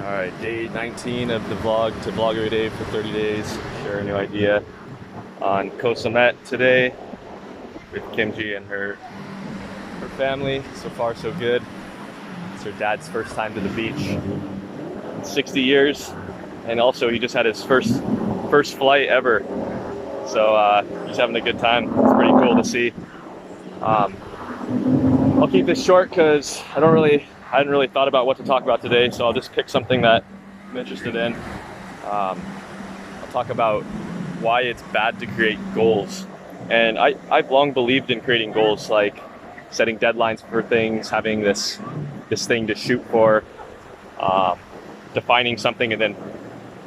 All right, day 19 of the vlog to vlog every day for 30 days. Share a new idea on Koh Samet today with Kimji and her family. So far, so good. It's her dad's first time to the beach in 60 years, and also he just had his first flight ever. So he's having a good time. It's pretty cool to see. I'll keep this short because I hadn't really thought about what to talk about today, so I'll just pick something that I'm interested in. I'll talk about why it's bad to create goals. And I've long believed in creating goals, like setting deadlines for things, having this thing to shoot for, defining something and then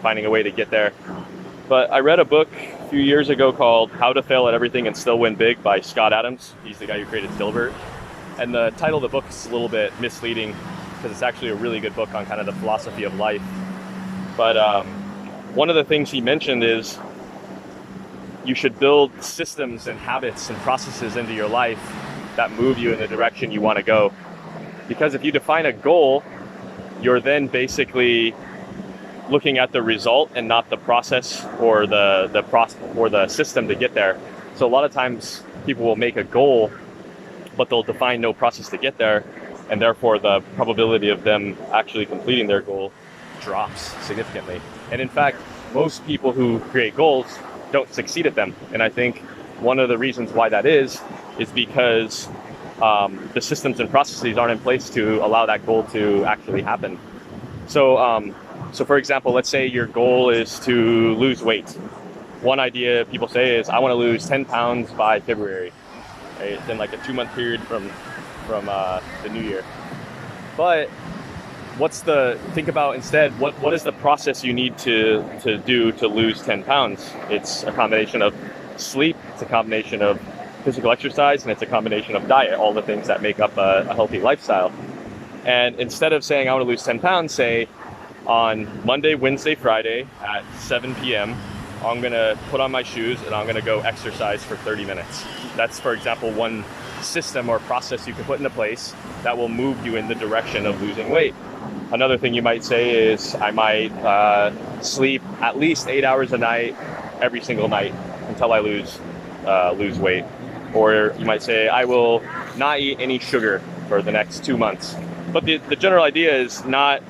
finding a way to get there. But I read a book a few years ago called How to Fail at Everything and Still Win Big by Scott Adams. He's the guy who created Dilbert. And the title of the book is a little bit misleading because it's actually a really good book on kind of the philosophy of life. But one of the things he mentioned is you should build systems and habits and processes into your life that move you in the direction you want to go. Because if you define a goal, you're then basically looking at the result and not the process or the system to get there. So a lot of times people will make a goal, but they'll define no process to get there, and therefore the probability of them actually completing their goal drops significantly. And in fact, most people who create goals don't succeed at them. And I think one of the reasons why that is because the systems and processes aren't in place to allow that goal to actually happen. So for example, let's say your goal is to lose weight. One idea people say is, I want to lose 10 pounds by February. Right? It's in like a 2-month period from the new year. But think about instead, what is the process you need to do to lose 10 pounds? It's a combination of sleep, it's a combination of physical exercise, and it's a combination of diet, all the things that make up a healthy lifestyle. And instead of saying, I want to lose 10 pounds, say on Monday, Wednesday, Friday at 7 p.m., I'm going to put on my shoes and I'm going to go exercise for 30 minutes. That's, for example, one system or process you can put into place that will move you in the direction of losing weight. Another thing you might say is, I might sleep at least 8 hours a night every single night until I lose weight. Or you might say, I will not eat any sugar for the next 2 months. But the general idea is not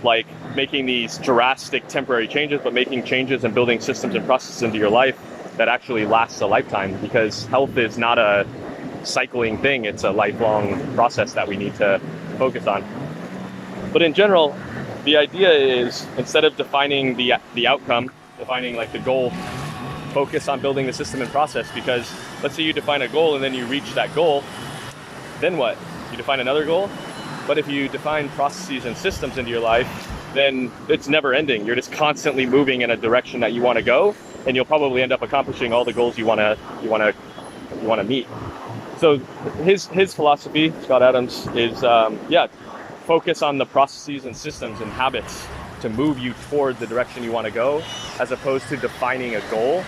like making these drastic temporary changes, but making changes and building systems and processes into your life that actually lasts a lifetime, because health is not a cycling thing, it's a lifelong process that we need to focus on. But in general, the idea is, instead of defining the outcome, defining like the goal, focus on building the system and process. Because let's say you define a goal and then you reach that goal, then what? You define another goal? But if you define processes and systems into your life, then it's never ending. You're just constantly moving in a direction that you want to go, and you'll probably end up accomplishing all the goals you want to meet. So his philosophy, Scott Adams, is focus on the processes and systems and habits to move you toward the direction you want to go, as opposed to defining a goal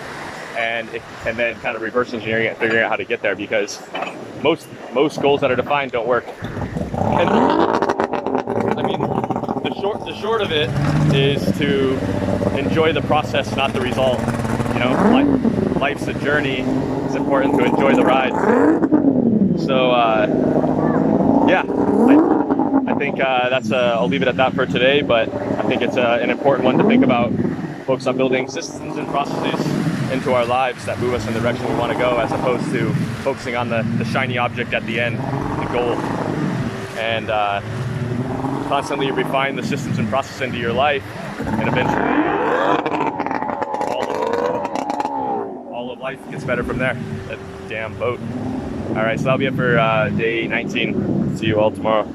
and then kind of reverse engineering it and figuring out how to get there, because most goals that are defined don't work. And I mean, the short of it is to enjoy the process, not the result. You know, life's a journey. It's important to enjoy the ride. So I think I'll leave it at that for today. But I think it's an important one to think about. Focus on building systems and processes into our lives that move us in the direction we want to go, as opposed to focusing on the shiny object at the end, the goal. And constantly refine the systems and processes into your life, and eventually all of life gets better from there. That damn boat. All right, so that'll be it for day 19. See you all tomorrow.